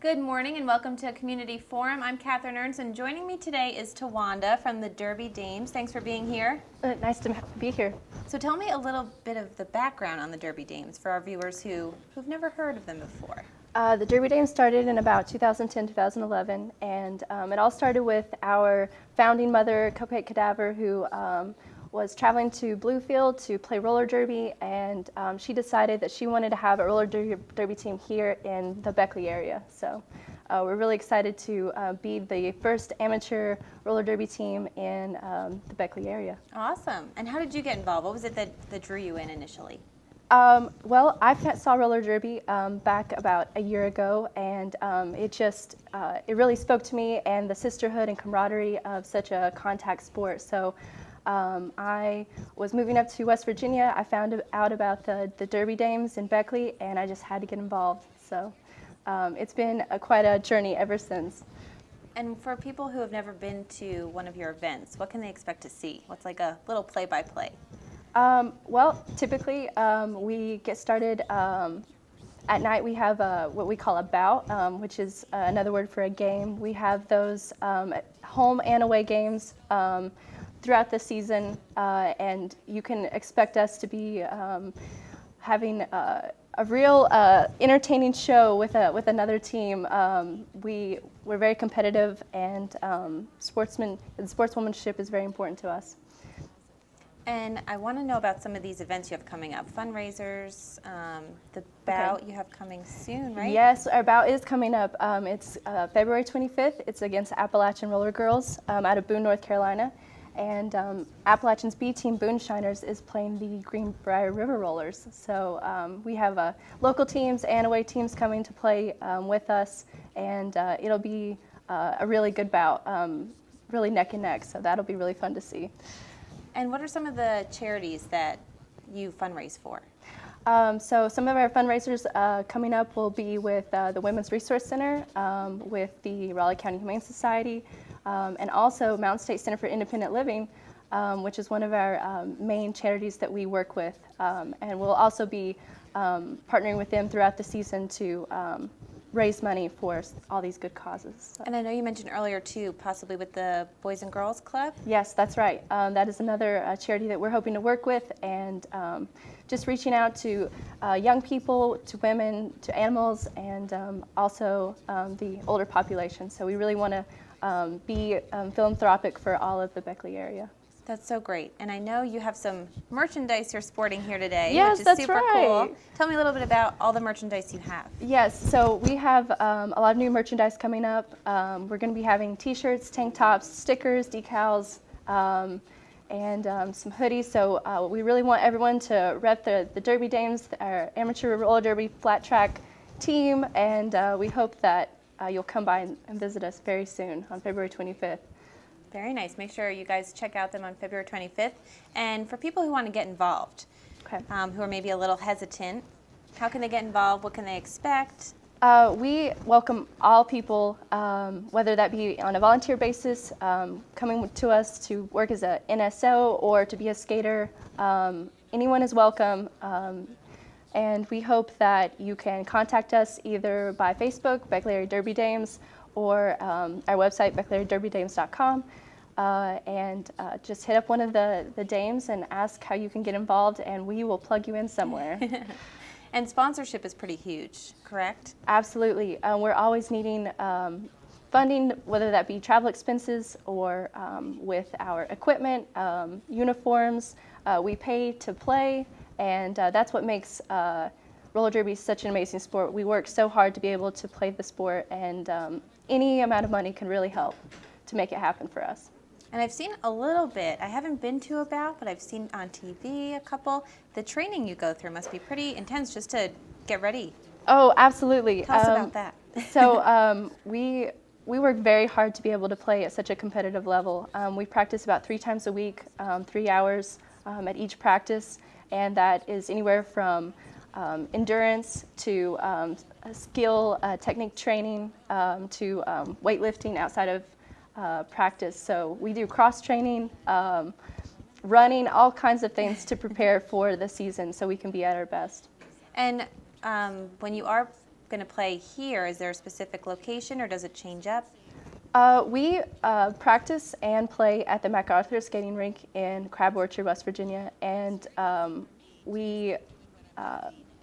Good morning and welcome to Community Forum. I'm Catherine Ernst and joining me today is Tawanda from the Derby Dames. Thanks for being here. Nice to be here. So tell me a little bit of the background on the Derby Dames for our viewers who've never heard of them before. The Derby Dames started in about 2010, 2011, and it all started with our founding mother, Cupcake Cadaver, who was traveling to Bluefield to play roller derby, and she decided that she wanted to have a roller derby team here in the Beckley area. So we're really excited to be the first amateur roller derby team in the Beckley area. Awesome. And how did you get involved? What was it that drew you in initially? Well, I saw roller derby back about a year ago, and it really spoke to me and the sisterhood and camaraderie of such a contact sport. So I was moving up to West Virginia. I found out about the Derby Dames in Beckley, and I just had to get involved. So it's been quite a journey ever since. And for people who have never been to one of your events, what can they expect to see? What's like a little play-by-play? Well, typically we get started at night. We have what we call a bout, which is another word for a game. We have those home and away games throughout the season, and you can expect us to be having a real entertaining show with another team. We're very competitive, and sportswomanship is very important to us. And I want to know about some of these events you have coming up, fundraisers, the bout you have coming soon, right? Yes, our bout is coming up. It's February 25th. It's against Appalachian Roller Girls out of Boone, North Carolina. And Appalachian's B team, Boone Shiners, is playing the Greenbrier River Rollers. So we have local teams and away teams coming to play with us, and it'll be a really good bout, really neck and neck. So that'll be really fun to see. And what are some of the charities that you fundraise for? So some of our fundraisers coming up will be with the Women's Resource Center, with the Raleigh County Humane Society, and also Mountain State Center for Independent Living, which is one of our main charities that we work with. And we'll also be partnering with them throughout the season to raise money for all these good causes. So. And I know you mentioned earlier too, possibly with the Boys and Girls Club? Yes, that's right. That is another charity that we're hoping to work with, and just reaching out to young people, to women, to animals, and also the older population. So we really want to be philanthropic for all of the Beckley area. That's so great. And I know you have some merchandise you're sporting here today, yes, which is that's super right. cool. Tell me a little bit about all the merchandise you have. Yes, so we have a lot of new merchandise coming up. We're going to be having t-shirts, tank tops, stickers, decals, and some hoodies. So we really want everyone to rep the Derby Dames, our amateur roller derby flat track team, and we hope that you'll come by and visit us very soon on February 25th. Very nice. Make sure you guys check out them on February 25th. And for people who want to get involved, Okay. Who are maybe a little hesitant, how can they get involved? What can they expect? We welcome all people, whether that be on a volunteer basis, coming to us to work as an NSO or to be a skater. Anyone is welcome. And we hope that you can contact us either by Facebook, Beckley Area Derby Dames, or our website, BeckleyAreaDerbyDames.com. And just hit up one of the dames and ask how you can get involved, and we will plug you in somewhere. And sponsorship is pretty huge, correct? Absolutely. We're always needing funding, whether that be travel expenses or with our equipment, uniforms. We pay to play, and that's what makes roller derby is such an amazing sport. We work so hard to be able to play the sport, and any amount of money can really help to make it happen for us. And I've seen a little bit. I haven't been to a bout, but I've seen on TV a couple. The training you go through must be pretty intense just to get ready. Oh, absolutely. Tell us about that. So we work very hard to be able to play at such a competitive level. We practice about 3 times a week, 3 hours at each practice, and that is anywhere from endurance to skill, technique training, to weightlifting outside of practice. So we do cross training, running, all kinds of things to prepare for the season so we can be at our best. And when you are going going to play here, is there a specific location or does it change up? We practice and play at the MacArthur Skating Rink in Crab Orchard, West Virginia, and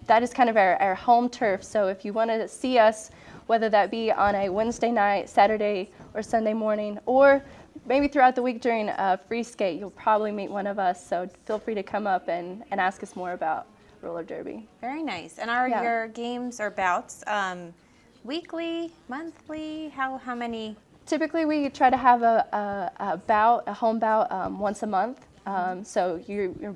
that is kind of our home turf. So if you want to see us, whether that be on a Wednesday night, Saturday, or Sunday morning, or maybe throughout the week during a free skate, you'll probably meet one of us. So feel free to come up and ask us more about roller derby. Very nice. And are Yeah. your games or bouts weekly, monthly? How many? Typically, we try to have a home bout once a month. So you're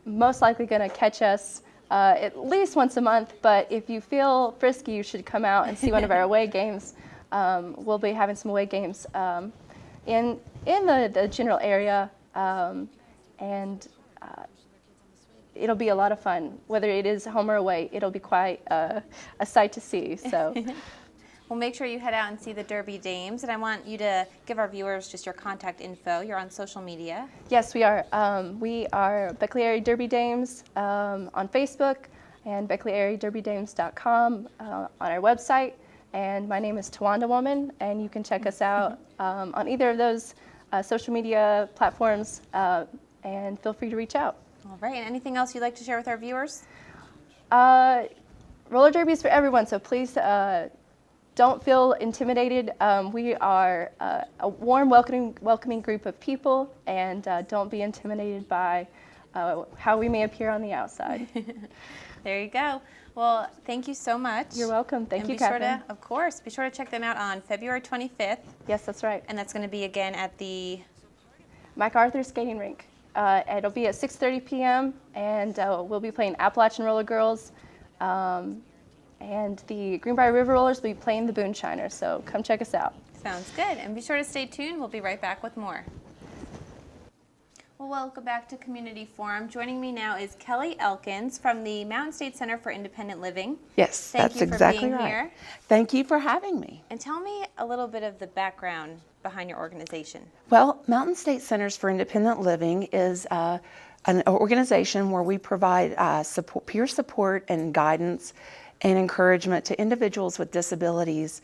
most likely going to catch us at least once a month. But if you feel frisky, you should come out and see one of our away games. We'll be having some away games in the general area, and it'll be a lot of fun. Whether it is home or away, it'll be quite a sight to see. So. Well, make sure you head out and see the Derby Dames, and I want you to give our viewers just your contact info. You're on social media. Yes, we are. We are Beckley Area Derby Dames on Facebook and BeckleyAreaDerbyDames.com on our website. And my name is Tawanda Woman, and you can check us out on either of those social media platforms, and feel free to reach out. All right, and anything else you'd like to share with our viewers? Roller derby is for everyone, so please don't feel intimidated. We are a warm, welcoming group of people, and don't be intimidated by how we may appear on the outside. There you go. Well, thank you so much. You're welcome. Thank And you, be sure Catherine. to, of course, be sure to check them out on February 25th, Yes, that's right. and that's going to be again at the MacArthur Skating Rink. It'll be at 6:30 p.m. and we'll be playing Appalachian Roller Girls, and the Greenbrier River Rollers will be playing the Boonshiners. So come check us out. Sounds good. And be sure to stay tuned. We'll be right back with more. Well, welcome back to Community Forum. Joining me now is Kelly Elkins from the Mountain State Center for Independent Living. Yes, Thank that's you for exactly being right. here. Thank you for having me. And tell me a little bit of the background behind your organization. Well, Mountain State Centers for Independent Living is an organization where we provide peer support and guidance and encouragement to individuals with disabilities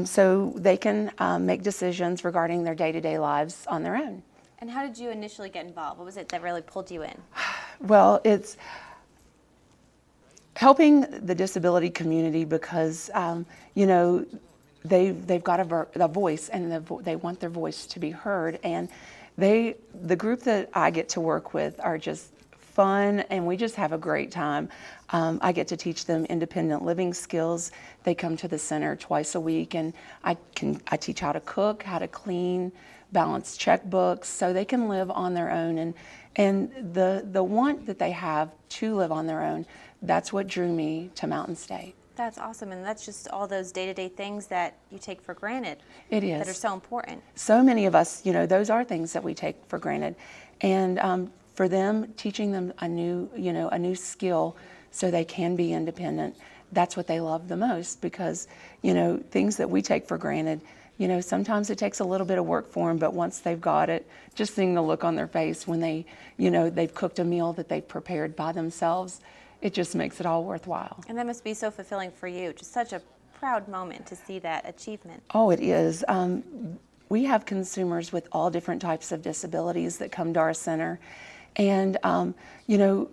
so they can make decisions regarding their day-to-day lives on their own. And how did you initially get involved? What was it that really pulled you in? Well, it's helping the disability community because, you know, they've got a voice, and they want their voice to be heard. And the group that I get to work with are just fun, and we just have a great time. I get to teach them independent living skills. They come to the center twice a week, and I teach how to cook, how to clean, balance checkbooks, so they can live on their own. And the want that they have to live on their own, that's what drew me to Mountain State. That's awesome, and that's just all those day-to-day things that you take for granted. It is. That are so important. So many of us, you know, those are things that we take for granted. And for them, teaching them a new skill so they can be independent, that's what they love the most, because, you know, things that we take for granted, you know, sometimes it takes a little bit of work for them, but once they've got it, just seeing the look on their face when they, you know, they've cooked a meal that they've prepared by themselves, it just makes it all worthwhile. And that must be so fulfilling for you. Just such a proud moment to see that achievement. Oh, it is. We have consumers with all different types of disabilities that come to our center. And, you know,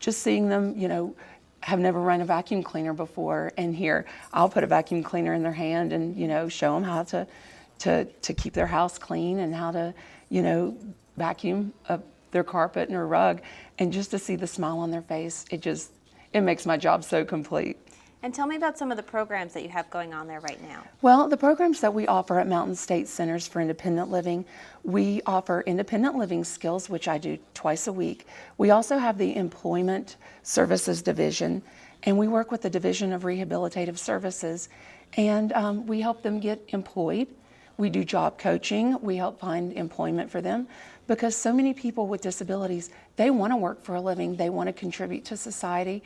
just seeing them, you know, have never run a vacuum cleaner before, and here I'll put a vacuum cleaner in their hand and, you know, show them how to keep their house clean and how to, you know, vacuum up their carpet and their rug, and just to see the smile on their face, it makes my job so complete. And tell me about some of the programs that you have going on there right now. Well, the programs that we offer at Mountain State Centers for Independent Living, we offer independent living skills, which I do twice a week. We also have the Employment Services Division, and we work with the Division of Rehabilitative Services, and we help them get employed. We do job coaching. We help find employment for them, because so many people with disabilities, they want to work for a living. They want to contribute to society.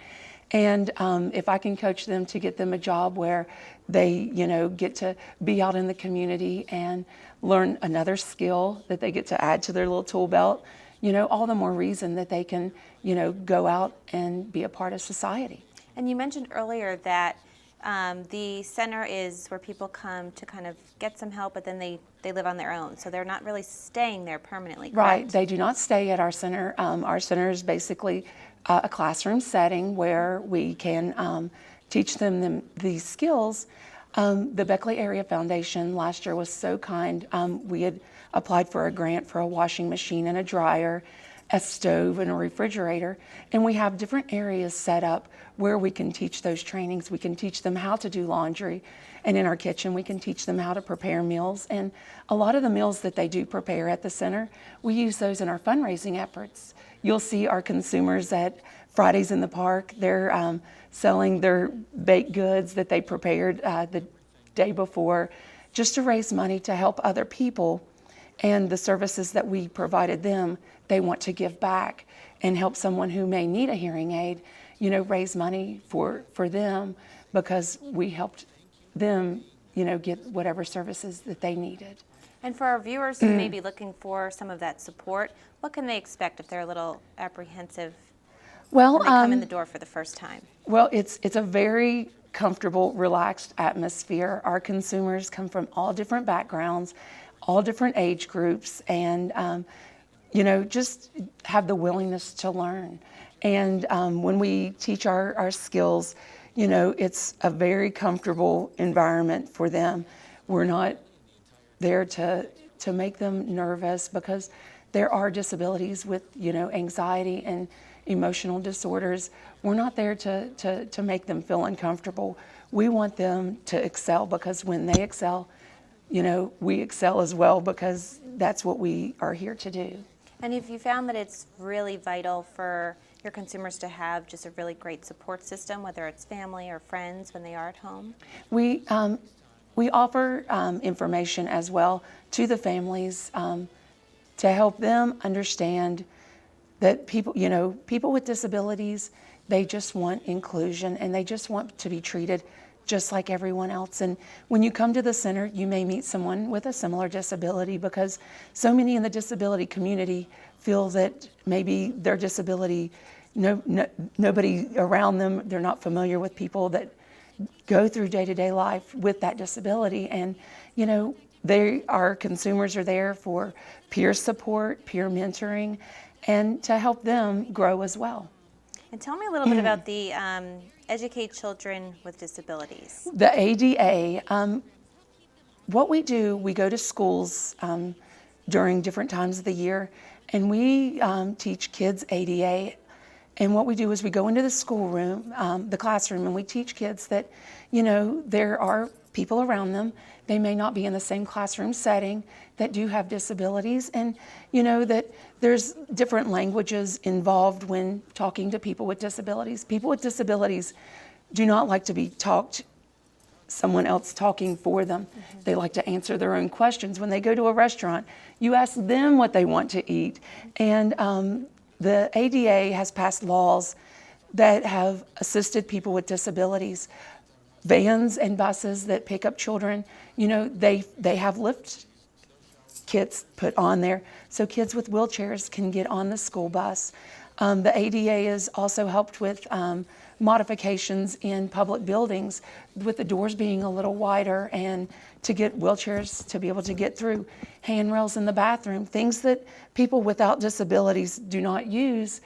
And if I can coach them to get them a job where they, you know, get to be out in the community and learn another skill that they get to add to their little tool belt, you know, all the more reason that they can, you know, go out and be a part of society. And you mentioned earlier that The center is where people come to kind of get some help, but then they live on their own. So they're not really staying there permanently, Right. correct? They do not stay at our center. Our center is basically a classroom setting where we can teach them these skills. The Beckley Area Foundation last year was so kind. We had applied for a grant for a washing machine and a dryer, a stove and a refrigerator, and we have different areas set up where we can teach those trainings. We can teach them how to do laundry, and in our kitchen we can teach them how to prepare meals. And a lot of the meals that they do prepare at the center, we use those in our fundraising efforts. You'll see our consumers at Fridays in the Park. They're selling their baked goods that they prepared the day before just to raise money to help other people. And the services that we provided them, they want to give back and help someone who may need a hearing aid, raise money for them because we helped them, get whatever services that they needed. And for our viewers who may be looking for some of that support, what can they expect if they're a little apprehensive Well, when they come in the door for the first time? Well, it's a very comfortable, relaxed atmosphere. Our consumers come from all different backgrounds, all different age groups, and just have the willingness to learn. And when we teach our skills, it's a very comfortable environment for them. We're not there to make them nervous because there are disabilities with, anxiety and emotional disorders. We're not there to make them feel uncomfortable. We want them to excel because when they excel, we excel as well because that's what we are here to do. And have you found that it's really vital for your consumers to have just a really great support system, whether it's family or friends when they are at home? We offer information as well to the families to help them understand that people with disabilities, they just want inclusion and they just want to be treated just like everyone else. And when you come to the center, you may meet someone with a similar disability because so many in the disability community feel that maybe their disability, nobody around them, they're not familiar with people that go through day-to-day life with that disability. And, our consumers are there for peer support, peer mentoring, and to help them grow as well. And tell me a little bit about the Educate Children with Disabilities. The ADA, what we do, we go to schools during different times of the year, and we teach kids ADA. And what we do is we go into the schoolroom, the classroom, and we teach kids that, there are people around them. They may not be in the same classroom setting that do have disabilities, and that there's different languages involved when talking to people with disabilities. People with disabilities do not like to be someone else talking for them. Mm-hmm. They like to answer their own questions. When they go to a restaurant, you ask them what they want to eat. And the ADA has passed laws that have assisted people with disabilities. Vans and buses that pick up children, they have lift kits put on there so kids with wheelchairs can get on the school bus. The ADA has also helped with modifications in public buildings with the doors being a little wider and to get wheelchairs to be able to get through, handrails in the bathroom, things that people without disabilities do not use.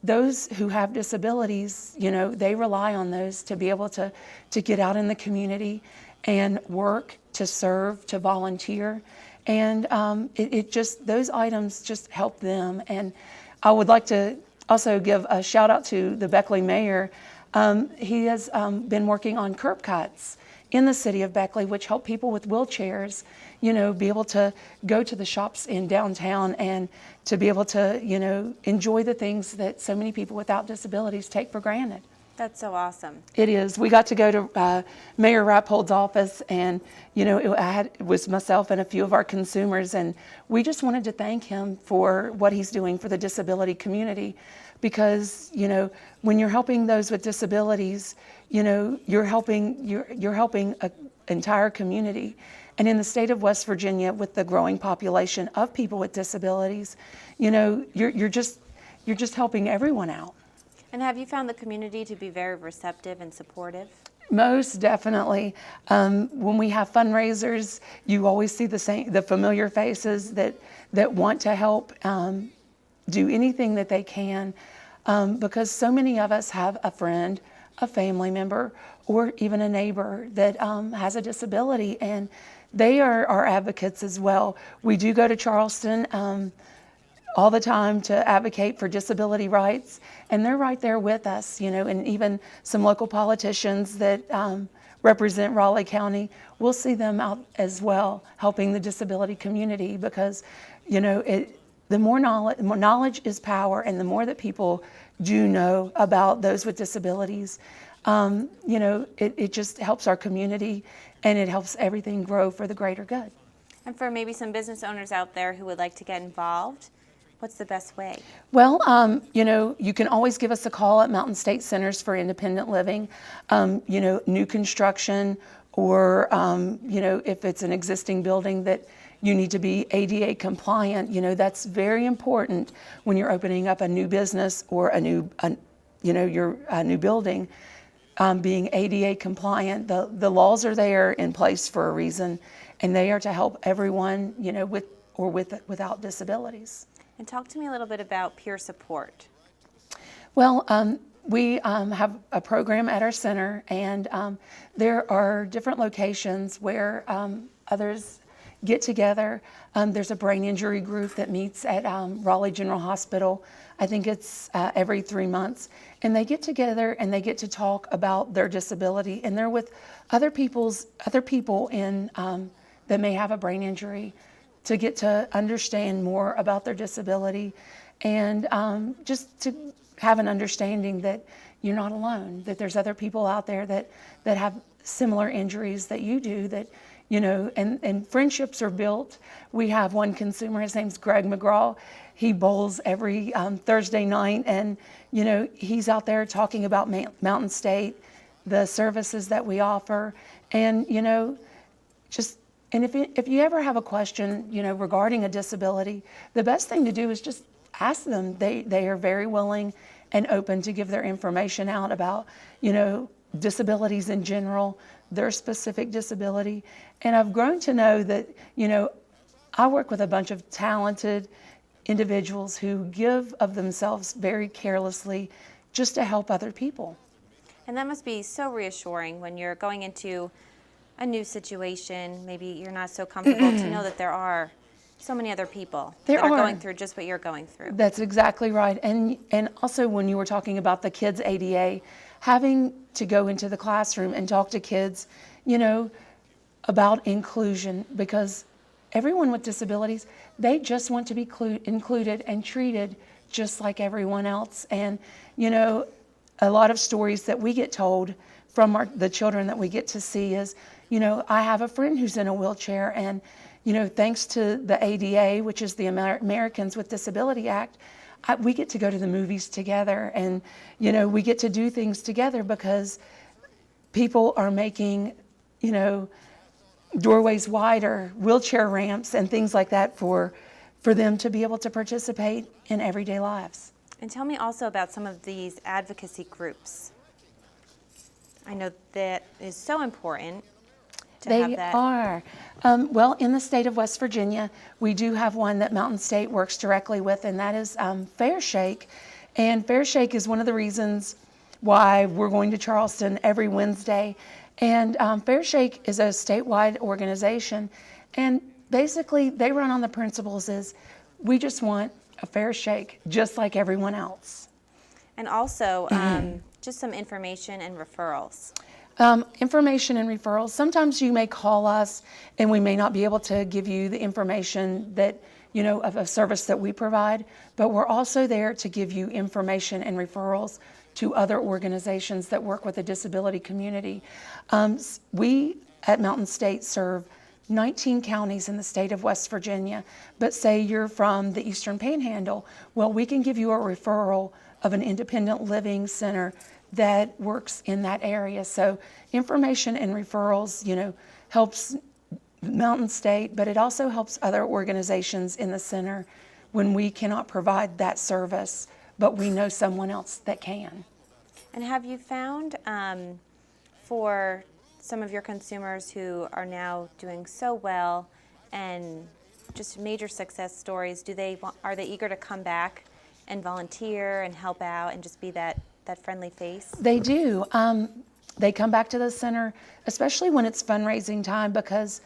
Those who have disabilities, they rely on those to be able to get out in the community and work, to serve, to volunteer. And those items just help them. And I would like to also give a shout out to the Beckley mayor. He has been working on curb cuts in the city of Beckley, which help people with wheelchairs, be able to go to the shops in downtown and to be able to, enjoy the things that so many people without disabilities take for granted. That's so awesome. It is. We got to go to Mayor Rappold's office, and it was myself and a few of our consumers, and we just wanted to thank him for what he's doing for the disability community, because when you're helping those with disabilities, you're helping an entire community. And in the state of West Virginia, with the growing population of people with disabilities, you're just helping everyone out. And have you found the community to be very receptive and supportive? Most definitely. When we have fundraisers, you always see the familiar faces that want to help do anything that they can, because so many of us have a friend, a family member, or even a neighbor that has a disability, and they are our advocates as well. We do go to Charleston all the time to advocate for disability rights, and they're right there with us, and even some local politicians that represent Raleigh County, we'll see them out as well, helping the disability community, because, the more knowledge is power, and the more that people do know about those with disabilities, it just helps our community, and it helps everything grow for the greater good. And for maybe some business owners out there who would like to get involved, what's the best way? Well, you can always give us a call at Mountain State Centers for Independent Living, new construction, or, if it's an existing building that you need to be ADA compliant, that's very important when you're opening up a new business or a new building. Being ADA compliant, the laws are there in place for a reason, and they are to help everyone, with or without disabilities. And talk to me a little bit about peer support. Well, we have a program at our center, and there are different locations where others get together. There's a brain injury group that meets at Raleigh General Hospital. I think it's every 3 months, and they get together and they get to talk about their disability, and they're with other people in that may have a brain injury, to get to understand more about their disability, and just to have an understanding that you're not alone, that there's other people out there that have similar injuries that you do, that, and friendships are built. We have one consumer, his name's Greg McGraw. He bowls every Thursday night, and, he's out there talking about Mountain State, the services that we offer, and, and if you ever have a question, regarding a disability, the best thing to do is just ask them. They are very willing and open to give their information out about, disabilities in general, their specific disability. And I've grown to know that, I work with a bunch of talented individuals who give of themselves very carelessly just to help other people. And that must be so reassuring when you're going into a new situation, maybe you're not so comfortable, to know that there are so many other people that are going through just what you're going through. That's exactly right. And also, when you were talking about the kids ADA, having to go into the classroom and talk to kids, about inclusion, because everyone with disabilities, they just want to be included and treated just like everyone else. And, a lot of stories that we get told from the children that we get to see is, I have a friend who's in a wheelchair, and, thanks to the ADA, which is the Americans with Disability Act, we get to go to the movies together, and, we get to do things together because people are making, doorways wider, wheelchair ramps, and things like that for them to be able to participate in everyday lives. And tell me also about some of these advocacy groups. I know that is so important to have that. They are. Well, in the state of West Virginia, we do have one that Mountain State works directly with, and that is Fair Shake. And Fair Shake is one of the reasons why we're going to Charleston every Wednesday. And Fair Shake is a statewide organization, and basically they run on the principles is we just want a fair shake just like everyone else. And also just some information and referrals. Information and referrals. Sometimes you may call us and we may not be able to give you the information that, of a service that we provide, but we're also there to give you information and referrals to other organizations that work with the disability community. We at Mountain State serve 19 counties in the state of West Virginia, but say you're from the Eastern Panhandle, well, we can give you a referral of an independent living center that works in that area. So information and referrals, helps Mountain State, but it also helps other organizations in the center when we cannot provide that service, but we know someone else that can. And have you found for some of your consumers who are now doing so well and just major success stories, are they eager to come back and volunteer and help out and just be that friendly face? They do. They come back to the center, especially when it's fundraising time, because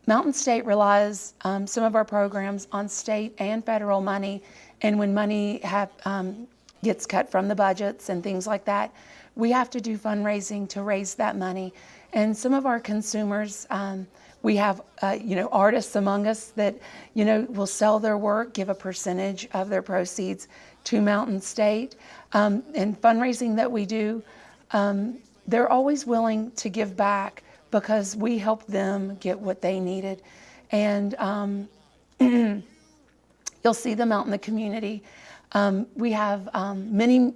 Mountain State relies some of our programs on state and federal money, and when money gets cut from the budgets and things like that, we have to do fundraising to raise that money. And some of our consumers, we have artists among us that will sell their work, give a percentage of their proceeds to Mountain State. And fundraising that we do, they're always willing to give back because we help them get what they needed. And you'll see them out in the community. We have many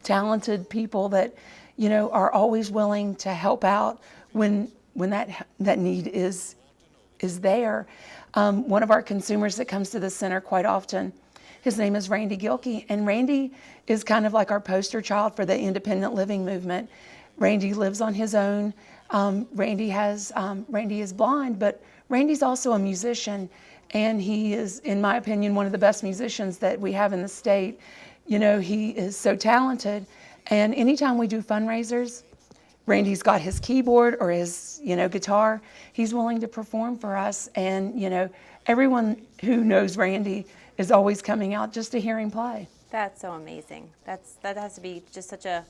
talented people that are always willing to help out when that need is there. One of our consumers that comes to the center quite often, his name is Randy Gilkey, and Randy is kind of like our poster child for the independent living movement. Randy lives on his own. Randy is blind, but Randy's also a musician, and he is, in my opinion, one of the best musicians that we have in the state. He is so talented, and anytime we do fundraisers, Randy's got his keyboard or his, guitar. He's willing to perform for us, and everyone who knows Randy is always coming out just to hear him play. That's so amazing. That has to be just such a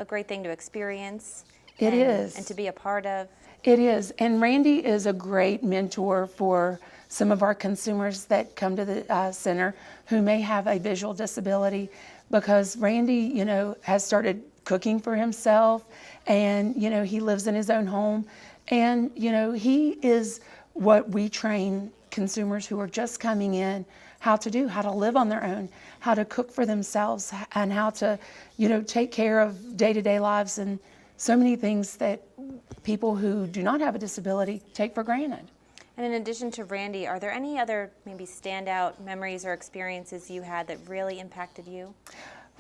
great thing to experience. It is. And to be a part of. It is. And Randy is a great mentor for some of our consumers that come to the center who may have a visual disability, because Randy, has started cooking for himself, and, he lives in his own home. And, he is what we train consumers who are just coming in how to do, how to live on their own, how to cook for themselves, and how to, take care of day-to-day lives and so many things that people who do not have a disability take for granted. And in addition to Randy, are there any other maybe standout memories or experiences you had that really impacted you?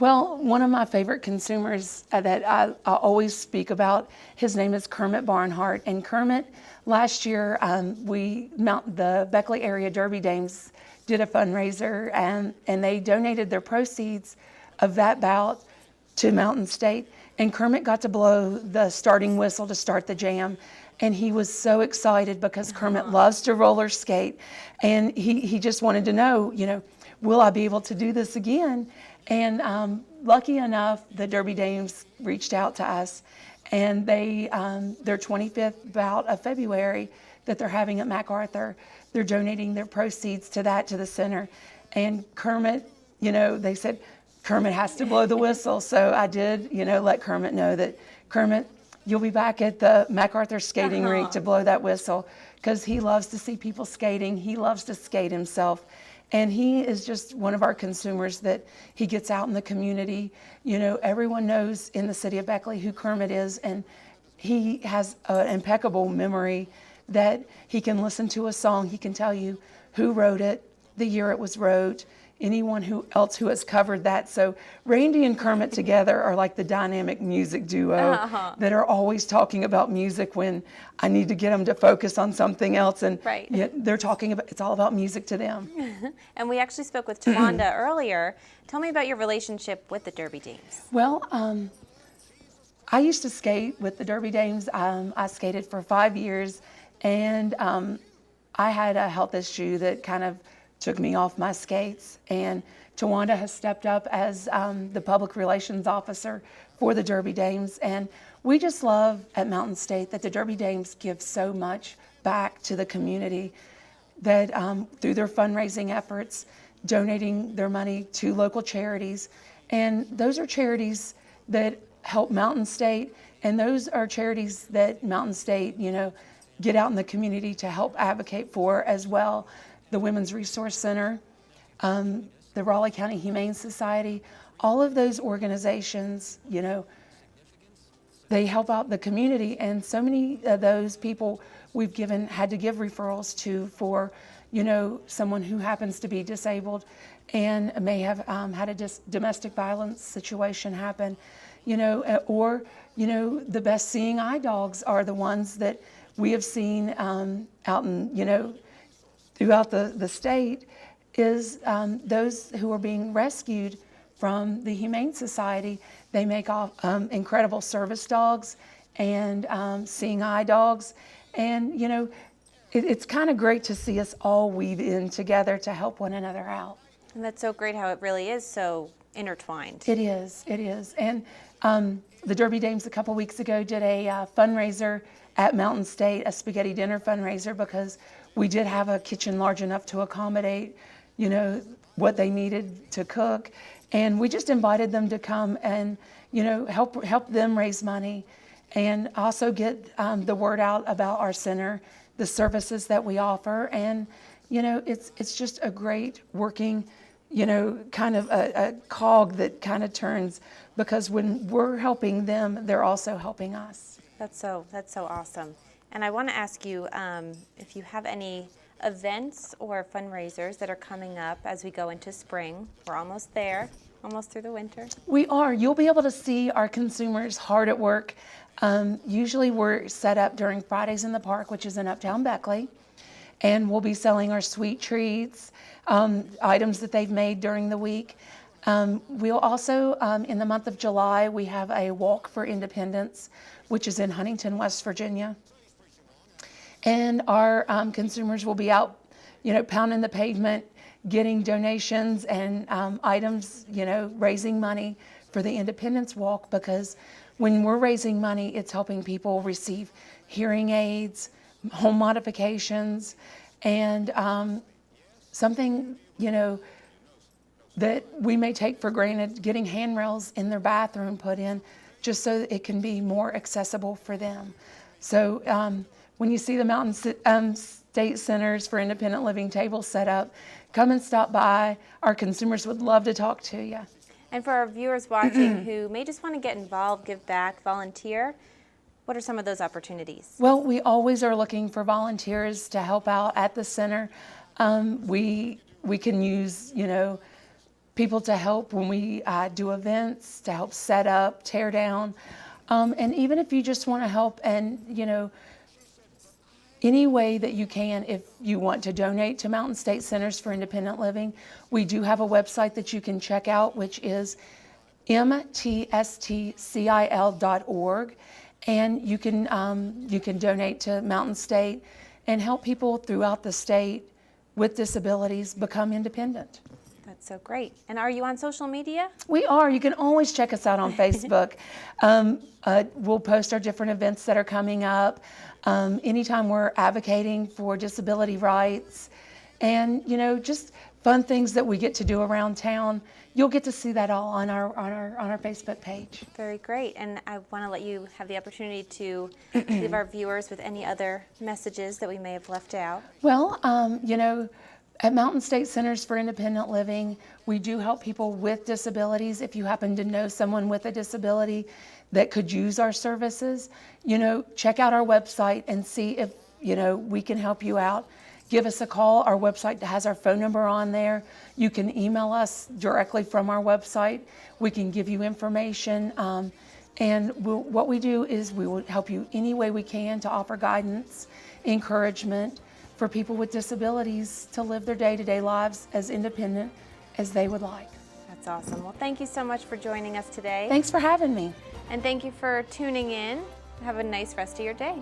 Well, one of my favorite consumers that I always speak about, his name is Kermit Barnhart. And Kermit, last year, the Beckley Area Derby Dames did a fundraiser, and they donated their proceeds of that bout to Mountain State. And Kermit got to blow the starting whistle to start the jam. And he was so excited because Kermit loves to roller skate. And he just wanted to know, will I be able to do this again? And lucky enough, the Derby Dames reached out to us, and their 25th bout of February that they're having at MacArthur, they're donating their proceeds to the center. And Kermit, they said, Kermit has to blow the whistle. So I did, let Kermit know that, Kermit, you'll be back at the MacArthur skating rink to blow that whistle, because he loves to see people skating. He loves to skate himself. And he is just one of our consumers that he gets out in the community. Everyone knows in the city of Beckley who Kermit is, and he has an impeccable memory that he can listen to a song. He can tell you who wrote it, the year it was wrote, anyone else who has covered that. So Randy and Kermit together are like the dynamic music duo that are always talking about music when I need to get them to focus on something else. And they're talking about, it's all about music to them. And we actually spoke with Tawanda earlier. Tell me about your relationship with the Derby Dames. Well, I used to skate with the Derby Dames. I skated for 5 years, and I had a health issue that kind of took me off my skates, and Tawanda has stepped up as the public relations officer for the Derby Dames. And we just love at Mountain State that the Derby Dames give so much back to the community, that through their fundraising efforts, donating their money to local charities. And those are charities that help Mountain State, and those are charities that Mountain State, get out in the community to help advocate for as well. The Women's Resource Center, the Raleigh County Humane Society, all of those organizations, they help out the community. And so many of those people we've had to give referrals to for, someone who happens to be disabled and may have had a domestic violence situation happen, or, the best seeing eye dogs are the ones that we have seen out in, throughout the state, is those who are being rescued from the Humane Society. They make incredible service dogs and seeing eye dogs. And, it's kind of great to see us all weave in together to help one another out. And that's so great how it really is so intertwined. It is. And the Derby Dames a couple weeks ago did a fundraiser at Mountain State, a spaghetti dinner fundraiser, because we did have a kitchen large enough to accommodate, what they needed to cook. And we just invited them to come and, help them raise money and also get the word out about our center, the services that we offer. And, it's just a great working, kind of a cog that kind of turns, because when we're helping them, they're also helping us. That's so awesome. And I want to ask you if you have any events or fundraisers that are coming up as we go into spring. We're almost there, almost through the winter. We are. You'll be able to see our consumers hard at work. Usually we're set up during Fridays in the Park, which is in Uptown Beckley. And we'll be selling our sweet treats, items that they've made during the week. We'll also, in the month of July, we have a Walk for Independence, which is in Huntington, West Virginia. And our consumers will be out, pounding the pavement, getting donations and items, raising money for the Independence Walk, because when we're raising money, it's helping people receive hearing aids, home modifications, and something, that we may take for granted, getting handrails in their bathroom put in, just so that it can be more accessible for them. So when you see the Mountain State Centers for Independent Living tables set up, come and stop by. Our consumers would love to talk to you. And for our viewers watching who may just want to get involved, give back, volunteer, what are some of those opportunities? Well, we always are looking for volunteers to help out at the center. We can use, people to help when we do events, to help set up, tear down. And even if you just want to help and, any way that you can, if you want to donate to Mountain State Centers for Independent Living, we do have a website that you can check out, which is mtstcil.org. And you can donate to Mountain State and help people throughout the state with disabilities become independent. That's so great. And are you on social media? We are. You can always check us out on Facebook. We'll post our different events that are coming up. Anytime we're advocating for disability rights, and just fun things that we get to do around town. You'll get to see that all on our Facebook page. Very great. And I want to let you have the opportunity to leave our viewers with any other messages that we may have left out. Well, at Mountain State Centers for Independent Living, we do help people with disabilities. If you happen to know someone with a disability that could use our services, check out our website and see if, we can help you out. Give us a call. Our website has our phone number on there. You can email us directly from our website. We can give you information. And what we do is we will help you any way we can to offer guidance, encouragement for people with disabilities to live their day-to-day lives as independent as they would like. That's awesome. Well, thank you so much for joining us today. Thanks for having me. And thank you for tuning in. Have a nice rest of your day.